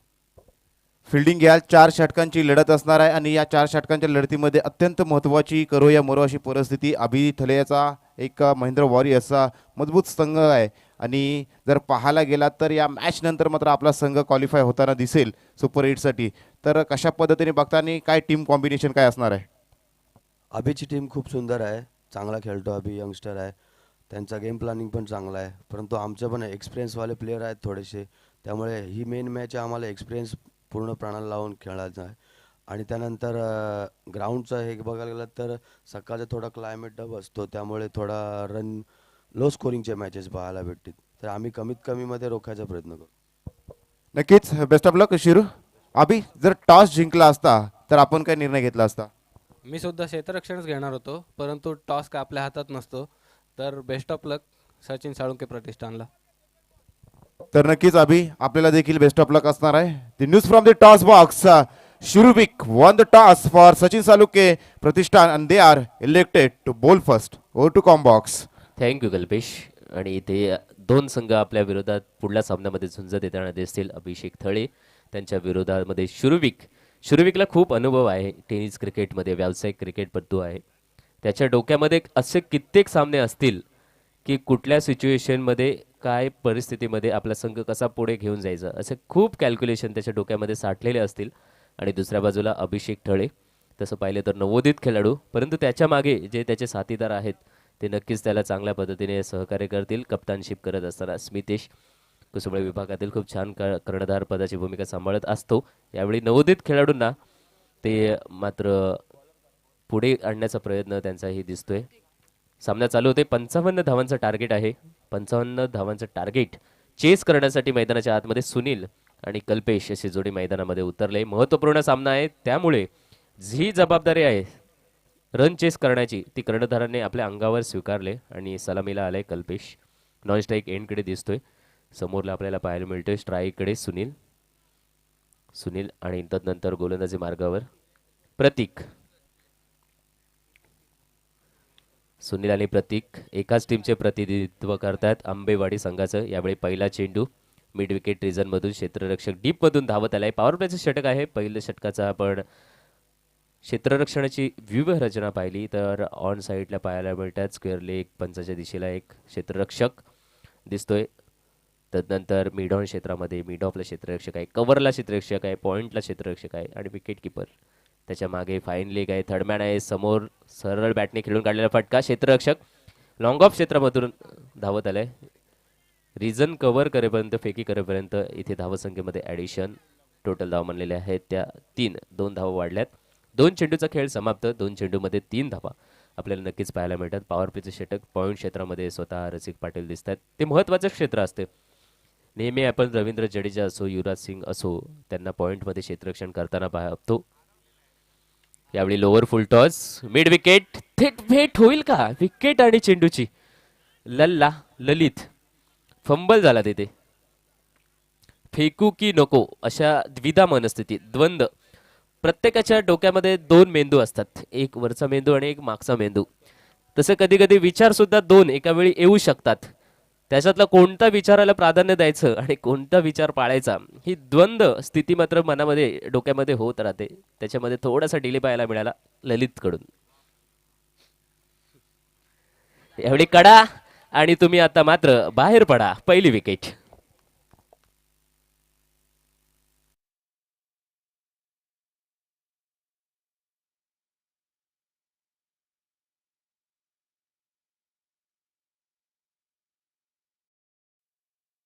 फिल्डिंग घ्याल. 4 षटकांची लढत असणार आहे आणि या 4 षटकांच्या लढतीमध्ये अत्यंत महत्त्वाची करो या मरो अशी परिस्थिती. अभि थलेचा एक महेंद्र वॉरियर्सचा मजबूत संघ आहे आणि जर पाहायला गेलात तर या मॅच नंतर मात्र आपला संघ क्वालिफाय होताना दिसेल सुपर 8साठी. तर कशा पद्धतीने बघता आणि काय टीम कॉम्बिनेशन काय असणार आहे? अभिची टीम खूप सुंदर आहे. चांगला खेळतो. अभि यंगस्टर आहे. त्यांचा गेम प्लॅनिंग पण चांगला आहे. परंतु आमचे पण एक्सपिरियन्सवाले प्लेयर आहेत थोडेसे. त्यामुळे ही मेन मॅच आम्हाला एक्सपिरियन्स पूर्ण प्राणाला लावून खेळायचं आहे. आणि त्यानंतर ग्राउंडचं हे बघायला गेलं तर सकाळचा थोडा क्लायमेट डब असतो, त्यामुळे थोडा रन लो स्कोरिंगचे मॅचेस पाहायला भेटतील. तर आम्ही कमीत कमीमध्ये रोखायचा प्रयत्न करू. नक्कीच बेस्ट ऑफ लक शिरू. अभि, जर टॉस जिंकला असता तर आपण काय निर्णय घेतला असता? मी सुद्धा क्षेत्ररक्षणच घेणार होतो, परंतु टॉस का आपल्या हातात नसतो. तर बेस्ट ऑफ लक सचिन साळुंके प्रतिष्ठानला. तर नक्कीच अभि, आपल्याला देखील बेस्ट ऑफ लक असणार आहे. The news from the toss box. Shurubik won the toss for Sachin Saluke Pratishthan and they are elected to bowl first. Over to Combox. Thank you Kalpesh. आणि इथे 2 संघ आपल्या विरोधात पुढल्या सामन्यामध्ये झुंज देताना दिसतील. अभिषेक थळे त्यांच्या विरोधामध्ये शुरुविक. शुरुविकला खूप अनुभव आहे टेनिस क्रिकेटमध्ये, व्यावसायिक क्रिकेटपटू आहे. त्याच्या डोक्यामध्ये असे कित्येक सामने असतील की कुठल्या सिच्युएशनमध्ये काय परिस्थितीमध्ये आपला संघ कसा पुढे घेऊन जायचा असे खूप कॅल्क्युलेशन त्याच्या डोक्यामध्ये साठलेले असतील. आणि दुसऱ्या बाजूला अभिषेक ठळे, तसं पाहिलं तर नवोदित खेळाडू, परंतु त्याच्या मागे जे त्याचे साथीदार आहेत ते नक्कीच त्याला चांगल्या पद्धतीने सहकार्य करतील. कप्तानशिप करत असताना स्मितेश कुसुंबळे विभागातील खूप छान कर्णधार पदाची भूमिका सांभाळत असतो. यावेळी नवोदित खेळाडूंना ते मात्र पुढे आणण्याचा प्रयत्न त्यांचाही दिसतोय. सामना चालू होते. 55 धावांचं टार्गेट आहे. 55 धावांचं टार्गेट चेस करण्यासाठी मैदानाच्या आतमध्ये सुनील आणि कल्पेश अशी जोडी मैदानामध्ये उतरले. महत्त्वपूर्ण सामना आहे, त्यामुळे जी जबाबदारी आहे रन चेस करण्याची ती कर्णधारांनी आपल्या अंगावर स्वीकारले आणि सलामीला आलाय कल्पेश. नॉन स्ट्राईक एंडकडे दिसतोय. समोरला आपल्याला पाहायला मिळतोय स्ट्राईककडे सुनील सुनील आणि तदनंतर गोलंदाजी मार्गावर प्रतीक. सुनील आणि प्रतीक एकाच टीमचे प्रतिनिधित्व करतात आंबेवाडी संघाचं. यावेळी पहिला चेंडू मिड विकेट रिजनमधून क्षेत्ररक्षक डीपमधून धावत आलाय. पॉवर प्लेचं षटक आहे. पहिलं षटकाचा आपण क्षेत्ररक्षणाची व्यूहरचना पाहिली तर ऑन साईडला पाहायला मिळतात स्क्वेअर लेग पंचाच्या दिशेला एक क्षेत्ररक्षक दिसतोय. तदनंतर मिड ऑन क्षेत्रामध्ये मिड ऑफला क्षेत्ररक्षक आहे, कव्हरला क्षेत्ररक्षक आहे, पॉईंटला क्षेत्ररक्षक आहे आणि विकेट किपर. त्याच्या मागे फाईन लेग आहे, थर्डमॅन आहे, समोर सरळ बॅटने खेळून काढलेला फटका. क्षेत्ररक्षक लॉंग ऑफ क्षेत्रामधून धावत आलाय. रिजन कव्हर करेपर्यंत फेकी करेपर्यंत इथे धावसंख्येमध्ये ॲडिशन. टोटल धावा म्हणलेले आहेत त्या 3, 2 धावा वाढल्यात. 2 चेंडूचा खेळ समाप्त. 2 चेंडूमध्ये 3 धावा आपल्याला नक्कीच पाहायला मिळतात. पॉवर प्लेचे षटक पॉईंट क्षेत्रामध्ये स्वतः रसिक पाटील दिसत आहेत. ते महत्त्वाचं क्षेत्र असते. नेहमी आपण रवींद्र जडेजा असो युवराज सिंग असो त्यांना पॉईंटमध्ये क्षेत्ररक्षण करताना पाहतो. यावेळी लोअर फुल टॉस मिड विकेट थेट भेट होईल का विकेट आणि चेंडूची. ललित फंबल झाला तिथे. फेकू की नको अशा द्विधा मनस्थिती द्वंद्व. प्रत्येकाच्या डोक्यामध्ये 2 मेंदू असतात, एक वरचा मेंदू आणि एक मागचा मेंदू. तसे कधी कधी विचार सुद्धा 2 एका वेळी येऊ शकतात. त्याच्यातला कोणता विचाराला प्राधान्य द्यायचं आणि कोणता विचार पाळायचा ही द्वंद्व स्थिती मात्र मनामध्ये डोक्यामध्ये होत राहते. त्याच्यामध्ये थोडासा डिले पाहायला मिळाला ललित कडून. एवढी कडा आणि तुम्ही आता मात्र बाहेर पडा. पहिली विकेट.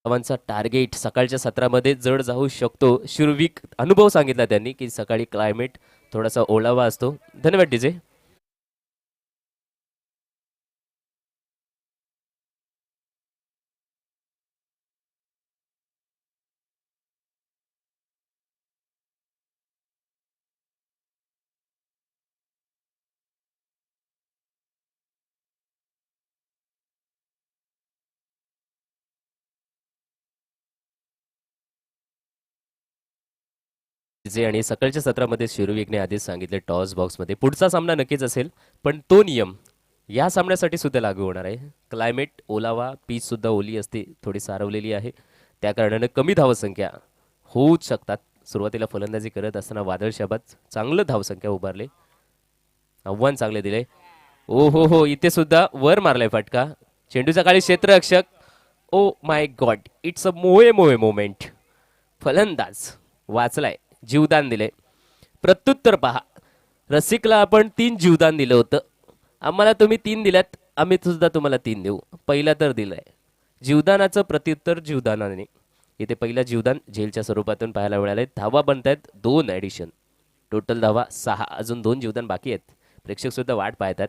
धावांचा टार्गेट सकाळच्या सत्रामध्ये जड जाऊ शकतो. शुरवीक अनुभव सांगितला त्यांनी की सकाळी क्लायमेट थोडासा ओलावा असतो. धन्यवाद डीजे. जे आणि सकाळच्या सत्रामध्ये शिरुविकने आधीच सांगितले टॉस बॉक्समध्ये पुढचा सामना नक्कीच असेल, पण तो नियम या सामन्यासाठी सुद्धा लागू होणार आहे. क्लायमेट ओलावा, पीच सुद्धा ओली असते, थोडी सारवलेली आहे, त्या कारणाने कमी धावसंख्या होऊच शकतात. सुरुवातीला फलंदाजी करत असताना वादळ शाबाद चांगलं धावसंख्या उभारले, आव्हान चांगले दिले. ओ हो इथे सुद्धा वर मारलाय फटका. चेंडूचा काळी क्षेत्ररक्षक. Oh my God, it's a मोए मोमेंट. फलंदाज वाचलाय, जीवदान दिले. प्रत्युत्तर पहा. रसिकला आपण 3 जीवदान दिलं होतं, आम्हाला तुम्ही 3 दिल्यात, आम्ही सुद्धा तुम्हाला 3 देऊ. पहिला तर दिलाय, जीवदानाचं प्रत्युत्तर जीवदानाने. इथे पहिला जीवदान झेलच्या स्वरूपातून पाहायला मिळाले. धावा बनतायत 2 ॲडिशन, टोटल धावा 6. अजून 2 जीवदान बाकी आहेत. प्रेक्षक सुद्धा वाट पाहतात.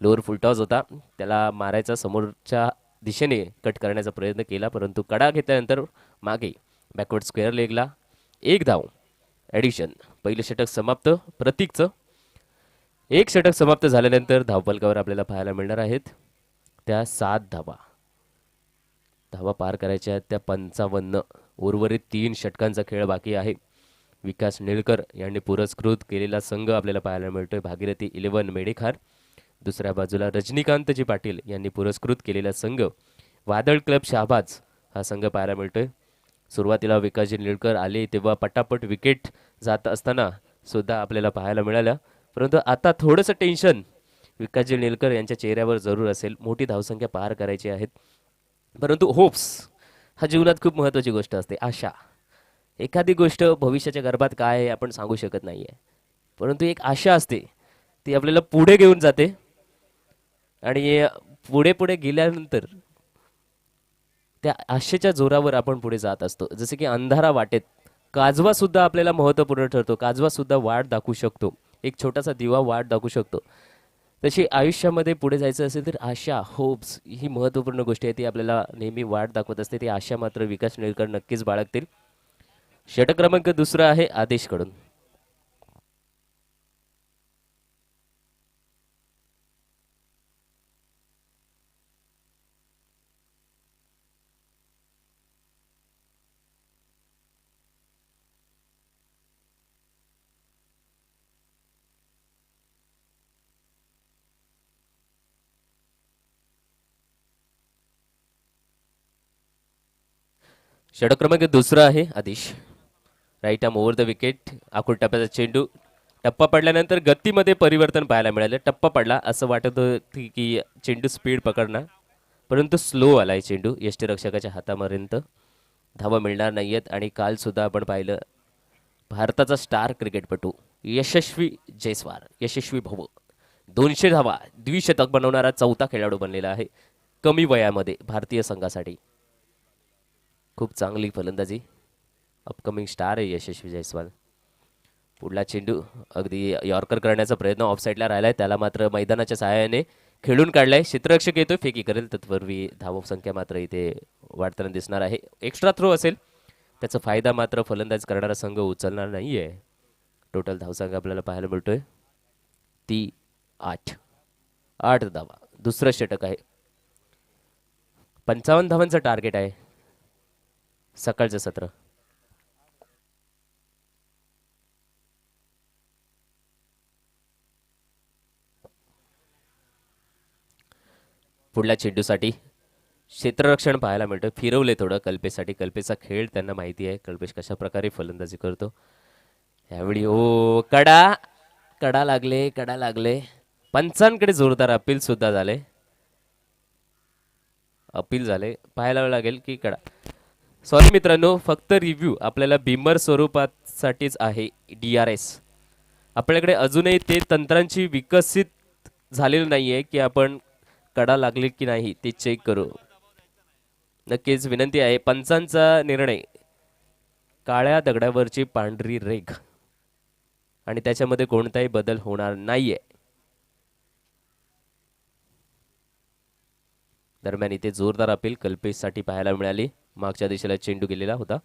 लोअर फुलटॉस होता, त्याला मारायचा समोरच्या दिशेने कट करण्याचा प्रयत्न केला, परंतु कडा घेतल्यानंतर मागे बॅकवर्ड स्क्वेअर लेगला 1 धाव ॲडिशन. पहिलं षटक समाप्त प्रतीकचं. 1 षटक समाप्त झाल्यानंतर धावफलकावर आपल्याला पाहायला मिळणार आहेत त्या 7 धावा. धावा पार करायच्या त्या 55. उर्वरित 3 षटकांचा खेळ बाकी आहे. विकास निळकर यांनी पुरस्कृत केलेला संघ आपल्याला पाहायला मिळतोय भागीरथी 11 मेडेखार. दुसऱ्या बाजूला रजनीकांतजी पाटील यांनी पुरस्कृत केलेला संघ वादळ क्लब शहाबाज हा संघ पाहायला मिळतोय. सुरुवातीला विकासजी निळकर आले तेव्हा पटापट विकेट जात असताना सुद्धा आपल्याला पाहायला मिळालं, परंतु आता थोडंसं टेन्शन विकासजी निलकर यांच्या चेहऱ्यावर जरूर असेल. मोठी धावसंख्या पार करायची आहेत, परंतु होप्स हा जीवनात खूप महत्त्वाची गोष्ट असते. आशा, एखादी गोष्ट भविष्याच्या गर्भात काय आहे आपण सांगू शकत नाही आहे, परंतु एक आशा असते, ती आपल्याला पुढे घेऊन जाते. आणि पुढे पुढे गेल्यानंतर त्या आशेच्या जोरावर आपण पुढे जात असतो. जसे की अंधारा वाटेत काजवा सुद्धा आपल्याला महत्त्वपूर्ण ठरतो. काजवा सुद्धा वाट दाखवू शकतो, एक छोटासा दिवा वाट दाखवू शकतो. तशी आयुष्यामध्ये पुढे जायचं असेल तर आशा, होप्स ही महत्त्वपूर्ण गोष्ट आहे, ती आपल्याला नेहमी वाट दाखवत असते. ती आशा मात्र विकास निळकर नक्कीच बाळगतील. षटक क्रमांक दुसरा आहे आदेशकडून. षटक क्रमांक दुसरा आहे Aadesh. Right arm over the wicket. आखूड टप्प्याचा चेंडू. टप्पा पडल्यानंतर गतीमध्ये परिवर्तन पाहायला मिळालं. टप्पा पडला असं वाटत होतं की चेंडू स्पीड पकडणार, परंतु स्लो आलाय चेंडू. यष्टीरक्षकाच्या हातापर्यंत धावा मिळणार नाहीयेत. आणि काल सुद्धा आपण पाहिलं भारताचा स्टार क्रिकेटपटू यशस्वी जयस्वाल, यशस्वी भाऊ 200 धावा द्विशतक बनवणारा चौथा खेळाडू बनलेला आहे कमी वयामध्ये भारतीय संघासाठी. खूप चांगली फलंदाजी. अपकमिंग स्टार आहे यशस्वी जयस्वाल. पुढला चेंडू अगदी यॉर्कर करण्याचा प्रयत्न ऑफसाईडला राहिलाय, त्याला मात्र मैदानाच्या सहाय्याने खेळून काढलाय. क्षेत्ररक्षक येतोय, फेकी करेल, तत्पूर्वी धावसंख्या मात्र इथे वाढताना दिसणार आहे. एक्स्ट्रा थ्रो असेल, त्याचा फायदा मात्र फलंदाज करणारा संघ उचलणार नाहीये. टोटल धावसंख्या आपल्याला पाहायला मिळतोय ती 8 धावा. दुसरं षटक आहे. 55 धावांचं टार्गेट आहे सकाळचं सत्र. पुढल्या चेंडूसाठी क्षेत्ररक्षण पाहायला मिळतं. फिरवले थोडं कल्पेसाठी. कल्पेचा खेळ त्यांना माहिती आहे, कल्पेश कशा प्रकारे फलंदाजी करतो. यावेळी ओ कडा लागले. पंचांकडे जोरदार अपील सुद्धा झाले. पाहायला लागेल की कडा. सॉरी मित्रांनो, फक्त रिव्ह्यू आपल्याला बिमर स्वरूपासाठीच आहे. DRS आपल्याकडे अजूनही ते तंत्रांची विकसित झालेलं नाहीये की आपण कडा लागली की नाही ते चेक करू. नक्कीच विनंती आहे. पंचांचा निर्णय काळ्या दगडावरची पांढरी रेघ, आणि त्याच्यामध्ये कोणताही बदल होणार नाहीये. दरम्यान इथे जोरदार अपील कल्पेशसाठी पाहायला मिळाली. मागच्या दिशेला चेंडू गेलेला होता.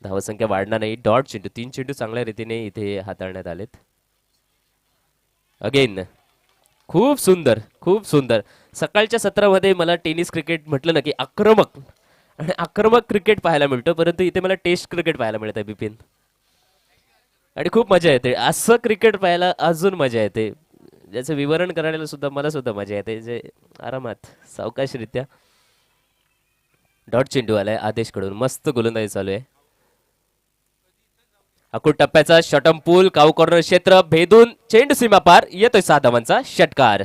धावसंख्या वाढणार नाही. डॉट चेंडू, 3 चेंडू चांगल्या रीतीने इथे हाताळण्यात आलेत. अगेन खूप सुंदर. सकाळच्या सत्रामध्ये मला टेनिस क्रिकेट म्हटलं ना की आक्रमक क्रिकेट पाहायला मिळतं, परंतु इथे मला टेस्ट क्रिकेट पाहायला मिळत आहे बिपिन, आणि खूप मजा येते. असं क्रिकेट पाहायला अजून मजा येते, ज्याचं विवरण करायला सुद्धा मला सुद्धा मजा येते. जे आरामात सावकाशरित्या. डॉट चेंडू आलाय आदेशकडून. मस्त गोलंदाजी चालू आहे. आखूड टप्प्याचा शॉटम पूल, काऊ कॉर्नर क्षेत्र भेदून चेंडू सीमा पार. येतोय 7 धावांचा षटकार.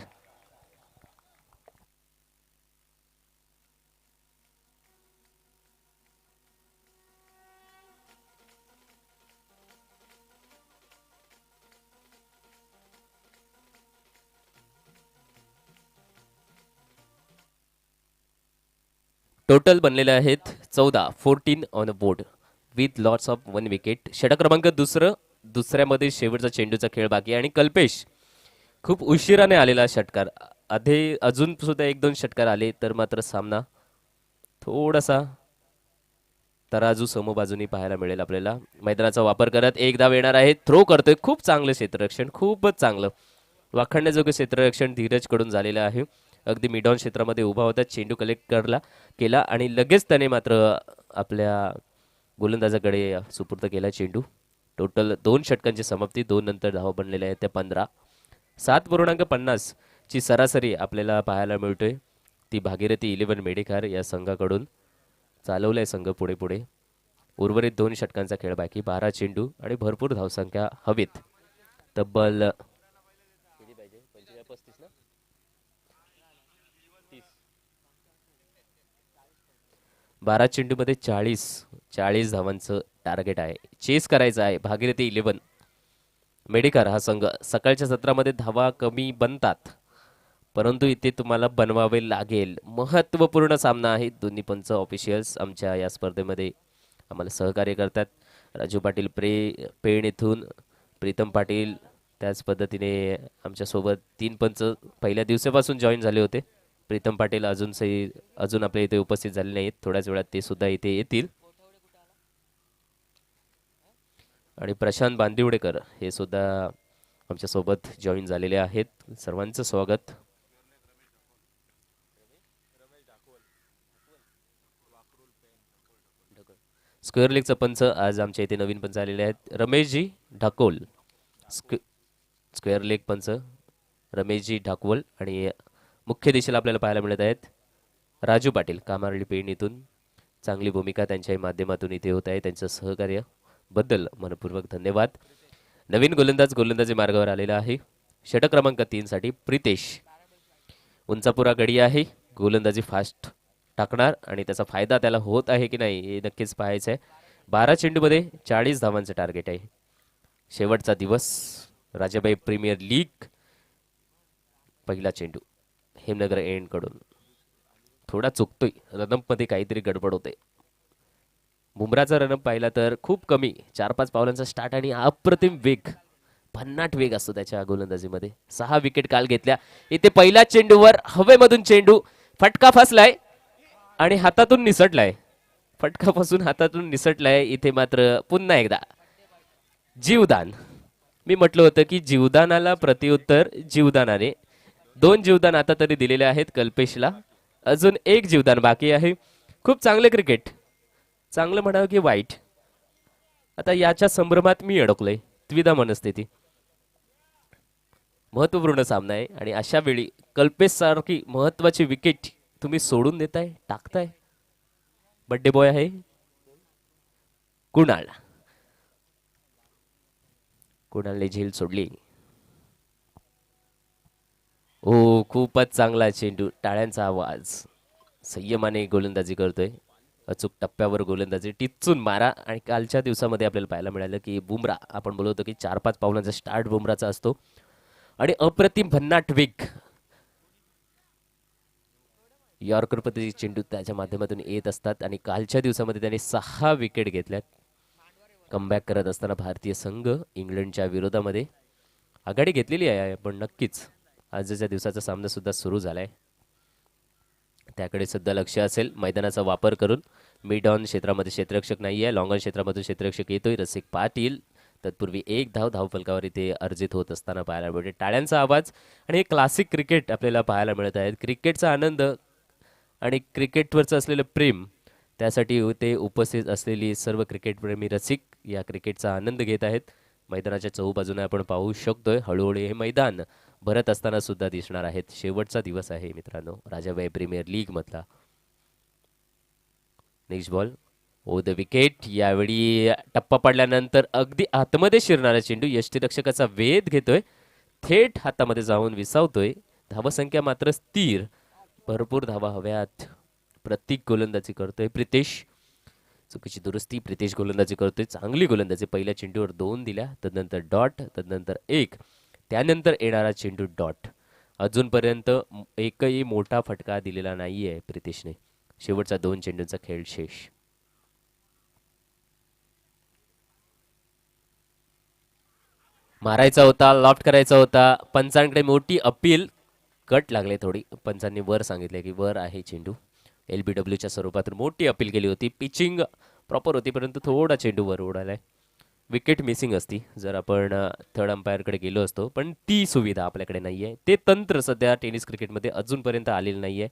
टोटल बनलेले आहेत 14 on a board with lots of 1 wicket. षटक क्रमांक दुसऱ्यामध्ये शेवटचा चेंडूचा खेळ बाकी आहे. आणि कल्पेश खूप उशिराने आलेला षटकार. अजून सुद्धा 1-2 षटकार आले तर मात्र सामना थोडासा तराजू समोबाजूनी पाहायला मिळेल आपल्याला. मैदानाचा वापर करत एक धाव येणार आहे. थ्रो करतोय. खूप चांगलं क्षेत्ररक्षण, खूपच चांगलं वाखाणण्याजोगं क्षेत्ररक्षण धीरजकडून झालेलं आहे. अगदी मिडॉन क्षेत्रामध्ये उभा होता, चेंडू कलेक्ट केला आणि लगेच त्याने मात्र आपल्या गोलंदाजाकडे सुपूर्द केला चेंडू. टोटल 2 षटकांची समाप्ती. 2 नंतर धावा बनलेल्या आहेत त्या 15. 7.50 ची सरासरी आपल्याला पाहायला मिळतोय. ती भागीरथी 11 मेडेकार या संघाकडून चालवलाय संघ पुढे. उर्वरित 2 षटकांचा खेळ बाकी. 12 चेंडू आणि भरपूर धावसंख्या हवेत. तब्बल 12 चेंडूमध्ये 40 धावांचं टार्गेट आहे. चेस करायचं आहे भागीरथी 11. मेडेकर हा संघ सकाळच्या सत्रामध्ये धावा कमी बनतात, परंतु इथे तुम्हाला बनवावे लागेल. महत्त्वपूर्ण सामना आहे. दोन्ही पंच ऑफिशियल्स आमच्या या स्पर्धेमध्ये आम्हाला सहकार्य करतात. राजू पाटील पेण येथून, प्रीतम पाटील त्याच पद्धतीने आमच्यासोबत 3 पंच पहिल्या दिवसापासून जॉईन झाले होते. प्रीतम पाटील अजून आपल्या इथे उपस्थित झाले नाहीत. थोड्याच वेळात ते सुद्धा इथे येतील. आणि प्रशांत बांदिवडेकर हे सुद्धा आमच्यासोबत जॉईन झालेले आहेत. सर्वांचं स्वागत. स्क्वेअर लेगचा पंच आज आमच्या इथे नवीन पंच आलेले आहेत. रमेशजी ढाकोल स्क्वेअर लेग पंच रमेशजी ढाकवल. आणि मुख्य दिशेला आपल्याला पाहायला मिळत आहेत राजू पाटील कामारली पेण इथून. चांगली भूमिका त्यांच्या माध्यमातून इथे होत आहे. त्यांचं सहकार्य बद्दल मनपूर्वक धन्यवाद. नवीन गोलंदाजी मार्गावर आलेला आहे. षटक क्रमांक 3 साठी प्रितेश. उंचापुरा गडी आहे. गोलंदाजी फास्ट टाकणार आणि त्याचा फायदा त्याला होत आहे की नाही हे नक्कीच पाहायचं आहे. 12 चेंडूमध्ये 40 धावांचं टार्गेट आहे. शेवटचा दिवस राजाबाई प्रीमियर लीग. पहिला चेंडू हेमनगर एंड कडून थोडा चुकतोय. रनअप मध्ये काहीतरी गडबड होते. बुमराचा रनअप पाहिला तर खूप कमी 4-5 पावलांचा स्टार्ट आणि अप्रतिम वेग, भन्नाट वेग असतो त्याच्या गोलंदाजीमध्ये. 6 विकेट काल घेतल्या. इथे पहिल्या चेंडूवर हवेमधून चेंडू फटका फसलाय आणि हातातून निसटलाय. फटकापासून हातातून निसटलाय. इथे मात्र पुन्हा एकदा जीवदान. मी म्हटलं होतं की जीवदानाला प्रत्युत्तर जीवदानाने 2 जीवदान आता तरी दिलेले आहेत कल्पेशला. अजून 1 जीवदान बाकी आहे. खूप चांगले क्रिकेट, चांगलं म्हणावं की वाईट. आता याच्या संभ्रमात मी अडकलोय. द्विधा मनस्थिती. महत्वपूर्ण सामना आहे आणि अशा वेळी कल्पेश सारखी महत्वाची विकेट तुम्ही सोडून देताय, टाकताय. बर्थडे बॉय आहे कुणालने झेल सोडली. ओ खूपच चांगला चेंडू. टाळ्यांचा आवाज. संयमाने गोलंदाजी करतोय. अचूक टप्प्यावर गोलंदाजी टिचून मारा. आणि कालच्या दिवसामध्ये आपल्याला पाहायला मिळालं की बुमरा, आपण बोलत होतो की 4-5 पावलांचा स्टार्ट बुमराचा असतो आणि अप्रतिम भन्नाट वेग. यॉर्कर पद्धती चेंडू त्याच्या माध्यमातून येत असतात आणि कालच्या दिवसामध्ये त्याने 6 विकेट घेतल्यात. कमबॅक करत असताना भारतीय संघ इंग्लंडच्या विरोधामध्ये आघाडी घेतलेली आहे. पण नक्कीच आजच्या दिवसाचा सामना सुद्धा सुरू झालाय, त्याकडे सुद्धा लक्ष असेल. मैदानाचा वापर करून मिड ऑन क्षेत्रामध्ये क्षेत्ररक्षक नाहीये, लॉंग ऑन क्षेत्रामधून क्षेत्ररक्षक येतोय रसिक पाटील. तत्पूर्वी 1 धाव धावफलकावर इथे अर्जित होत असताना पाहायला मिळते. टाळ्यांचा आवाज आणि हे क्लासिक क्रिकेट आपल्याला पाहायला मिळत आहेत. क्रिकेटचा आनंद आणि क्रिकेटवरचं असलेलं प्रेम, त्यासाठी ते उपस्थित असलेली सर्व क्रिकेटप्रेमी रसिक या क्रिकेटचा आनंद घेत आहेत. मैदानाच्या चहूबाजूने आपण पाहू शकतोय हळूहळू हे मैदान भरत असताना सुद्धा दिसणार आहेत. शेवटचा दिवस आहे मित्रांनो राजाबाई प्रीमियर लीग मधला. Next ball over the wicket. यावेळी टप्पा पडल्यानंतर अगदी आतमध्ये शिरणारा चेंडू यष्टीरक्षकाचा वेध घेतोय, थेट हातामध्ये जाऊन विसावतोय. धावसंख्या मात्र स्थिर. भरपूर धावा हव्यात. प्रत्येक गोलंदाजी करतोय प्रितेश. चुकीची दुरुस्ती. प्रितेश गोलंदाजी करतोय. चांगली गोलंदाजी. पहिल्या चेंडूवर 2 दिल्या, तदनंतर डॉट, तदनंतर 1, त्यानंतर येणारा चेंडू डॉट. अजूनपर्यंत एकही मोठा फटका दिलेला नाहीये प्रितेशने. शेवटचा 2 चेंडूंचा खेळ शेष. मारायचा होता, लॉफ्ट करायचा होता. पंचांकडे मोठी अपील. कट लागले थोडी. पंचांनी वर सांगितले की वर आहे चेंडू. LBWच्या स्वरूपातून मोठी अपील केली होती. पिचिंग प्रॉपर होती, परंतु थोडा चेंडू वर उडालाय. विकेट मिसिंग असती जर आपण थर्ड अंपायरकडे गेलो असतो, पण ती सुविधा आपल्याकडे नाहीये. ते तंत्र सध्या टेनिस क्रिकेटमध्ये अजूनपर्यंत आलेलं नाहीये.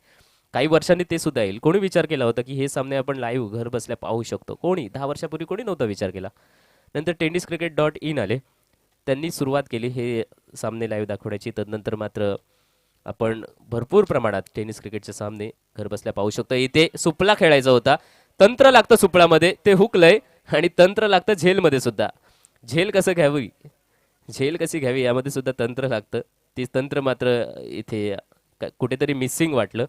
काही वर्षांनी ते सुद्धा येईल. कोणी विचार केला होता की हे सामने आपण लाईव्ह घर बसल्या पाहू शकतो? कोणी 10 वर्षापूर्वी कोणी नव्हता विचार केला. नंतर tenniscricket.in आले, त्यांनी सुरुवात केली हे सामने लाईव्ह दाखवण्याची. तदनंतर मात्र आपण भरपूर प्रमाणात टेनिस क्रिकेटचे सामने घर बसल्या पाहू शकतो. इथे सुपला खेळायचा होता. तंत्र लागतं सुपळामध्ये, ते हुकलंय. आणि तंत्र लागतं झेलमध्ये सुद्धा. झेल कसं घ्यावी, झेल कशी घ्यावी यामध्ये सुद्धा तंत्र लागतं. ते तंत्र मात्र इथे कुठेतरी मिसिंग वाटलं.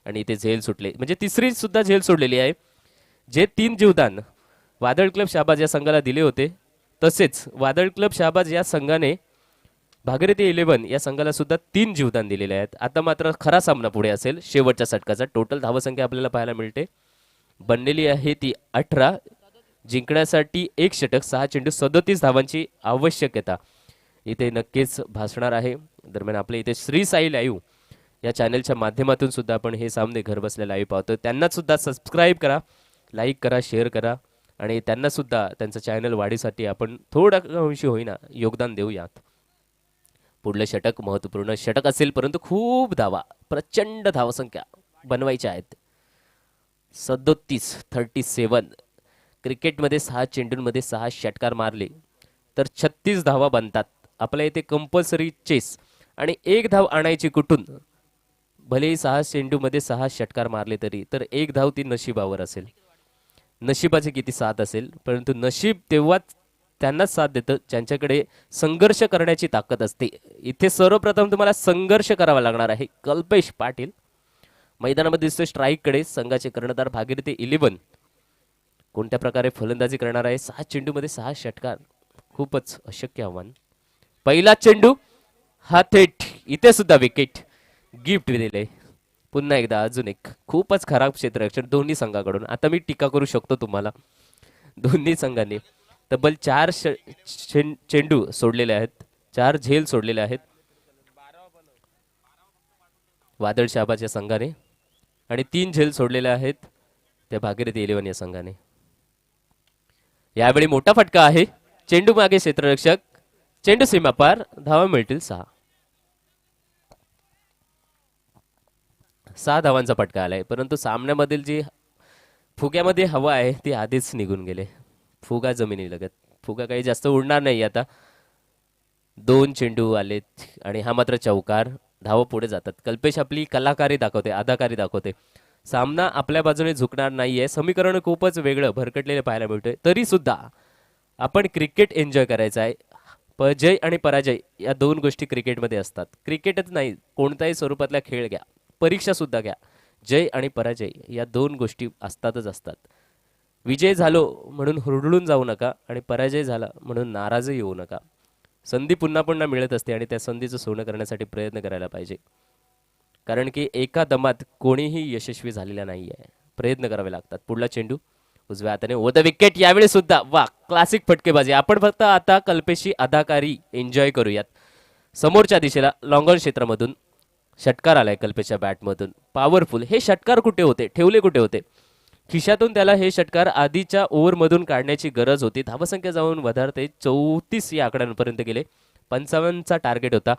आणि इथे झेल सुटले, म्हणजे तिसरी सुद्धा झेल सोडलेली आहे. जे 3 जीवदान वादळ क्लब शहाबाज या संघाला दिले होते, तसेच वादळ क्लब शहाबाज या संघाने भागीरथी 11 या संघाला सुद्धा 3 जीवदान दिलेले आहेत. आता मात्र खरा सामना पुढे असेल शेवटच्या षटकाचा. टोटल धावसंख्या आपल्याला पाहायला मिळते बनलेली आहे ती 18. जिंकण्यासाठी 1 षटक 6 चेंडू 37 धावांची आवश्यकता इथे नक्कीच भासणार आहे. दरम्यान आपल्या इथे श्री साई लाईव्ह या चॅनलच्या माध्यमातून सुद्धा आपण हे सामने घर बसल्या लाईव्ह पाहतो. त्यांना सुद्धा सबस्क्राईब करा, लाईक करा, शेअर करा आणि त्यांना सुद्धा त्यांचं चॅनल वाढीसाठी आपण थोडं अंशी होईना योगदान देऊयात. पुढलं षटक महत्त्वपूर्ण षटक असेल, परंतु खूप धावा, प्रचंड धावसंख्या बनवायच्या आहेत. 37 क्रिकेटमध्ये 6 चेंडूंमध्ये 6 षटकार मारले तर 36 धावा बनतात. आपल्या इथे कंपल्सरी चेस आणि 1 धाव आणायची कुठून, भलेही 6 चेंडूमध्ये 6 षटकार मारले तरी, तर 1 धाव ती नशिबावर असेल. नशिबाची किती साथ असेल, परंतु नशीब तेव्हाच त्यांनाच साथ देतं ज्यांच्याकडे संघर्ष करण्याची ताकद असते. इथे सर्वप्रथम तुम्हाला संघर्ष करावा लागणार आहे. कल्पेश पाटील मैदानामध्ये दिसतोय स्ट्राईककडे. संघाचे कर्णधार भागीरथी 11 कोणत्या प्रकारे फलंदाजी करणार आहे. 6 चेंडूमध्ये 6 षटकार, खूपच अशक्य आव्हान. पहिला चेंडू हा थेट, इथे सुद्धा विकेट गिफ्ट दिले. पुन्हा एकदा अजून एक खूपच खराब क्षेत्ररक्षण दोन्ही संघाकडून. आता मी टीका करू शकतो तुम्हाला. दोन्ही संघांनी तब्बल 4 चेंडू सोडलेले आहेत, 4 झेल सोडलेले आहेत वादळ शहाबाज या संघाने आणि 3 झेल सोडलेले आहेत त्या भागीरथी 11 या संघाने. यावेळी मोठा फटका आहे. चेंडू मागे क्षेत्ररक्षक, चेंडू सीमापार, धावा मिळतील 6. 6 धावांचा फटका आलाय, परंतु सामन्यामधील जी फुग्यामध्ये हवा आहे ती आधीच निघून गेले. फुगा जमिनी लगत, फुगा काही जास्त उडणार नाही आता. 2 चेंडू आलेत आणि हा मात्र चौकार. धावा पुढे जातात. कल्पेश आपली कलाकारी दाखवते, अदाकारी दाखवते. सामना आपल्या बाजूने झुकणार नाहीये. समीकरण खूपच वेगळं भरकटलेलं पाहायला मिळतंय. तरी सुद्धा आपण क्रिकेट एन्जॉय करायचं आहे. जय आणि पराजय या 2 गोष्टी क्रिकेटमध्ये असतात. क्रिकेटच नाही, कोणत्याही स्वरूपातला खेळ घ्या, परीक्षा सुद्धा घ्या, जय आणि पराजय या 2 गोष्टी असतातच असतात. विजय झालो म्हणून हुरळून जाऊ नका आणि पराजय झाला म्हणून नाराजही येऊ नका. संधी पुन्हा पुन्हा मिळत असते आणि त्या संधीचं सोनं करण्यासाठी प्रयत्न करायला पाहिजे. कारण की एका दमात कोणीही यशस्वी झालेला नाही आहे, प्रयत्न करावे लागतात. पुढला चेंडू उजव्या हाताने ओद विकेट. यावेळी सुद्धा वा, क्लासिक फटकेबाजी. आपण फक्त आता कल्पेशची अदाकारी एन्जॉय करूयात. समोरच्या दिशेला लॉंग ऑन क्षेत्रामधून षटकार आलाय कल्पेशच्या बॅटमधून, पॉवरफुल. हे षटकार कुठे होते, ठेवले कुठे होते? खिशातून त्याला हे षटकार आधीच्या ओव्हरमधून काढण्याची गरज होती. धावसंख्या जाऊन वधारते 34 या आकड्यांपर्यंत गेले. 55चा टार्गेट होता.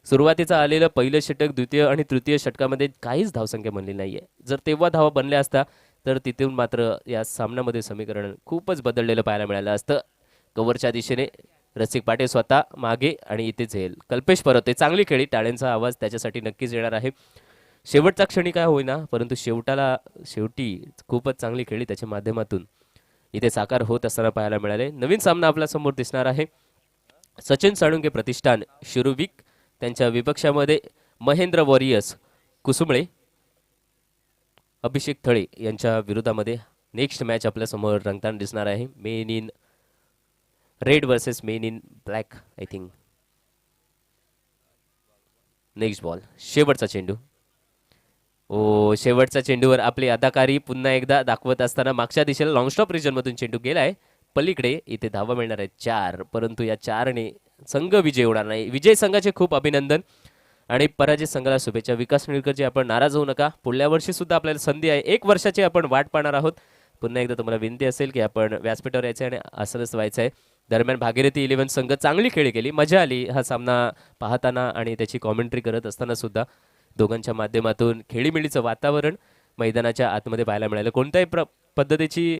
सुरुवातीचा आलेलं पहिलं षटक, द्वितीय आणि तृतीय षटकामध्ये काहीच धावसंख्या बनली नाहीये. जर तेव्हा धावा बनल्या असता तर तिथून मात्र या सामन्यामध्ये समीकरण खूपच बदललेलं पाहायला मिळालं असतं. कव्हरच्या दिशेने रसिक पाटील स्वतः मागे आणि इथे झेल. कल्पेश परत आहे. चांगली खेळी, टाळ्यांचा आवाज त्याच्यासाठी नक्कीच येणार आहे. शेवटचा क्षणी काय होईना, परंतु शेवटी खूपच चांगली खेळी त्याच्या माध्यमातून इथे साकार होत असताना पाहायला मिळाले. नवीन सामना आपल्या समोर दिसणार आहे. सचिन साळुंके प्रतिष्ठान शिरुविक, त्यांच्या विपक्षामध्ये महेंद्र वॉरियर्स कुसुंबळे, अभिषेक थळे यांच्या विरोधामध्ये नेक्स्ट मॅच आपल्या समोर रंगताना दिसणार आहे. Main in red versus main in black I think. Next ball, शेवटचा चेंडू. शेवटच्या चेंडूवर आपली अदाकारी पुन्हा एकदा दाखवत असताना मागच्या दिशेला लॉंग स्टॉप रिजनमधून चेंडू गेलाय पलीकडे. इथे धावा मिळणार आहे 4, परंतु या 4ने संघ विजय होणार नाही. विजय संघाचे खूप अभिनंदन आणि पराजय संघाला शुभेच्छा. विकास निळकरजी, आपण नाराज होऊ नका. पुढल्या वर्षी सुद्धा आपल्याला संधी आहे. 1 वर्षाची आपण वाट पाहणार आहोत. पुन्हा एकदा तुम्हाला विनंती असेल की आपण व्यासपीठावर यायचं आणि असंच व्हायचं आहे. दरम्यान भागीरथी 11 संघ चांगली खेळी केली, मजा आली हा सामना पाहताना आणि त्याची कॉमेंट्री करत असताना सुद्धा. दोघांच्या माध्यमातून खेळीमेळीचं वातावरण मैदानाच्या आतमध्ये पाहायला मिळालं. कोणत्याही पद्धतीची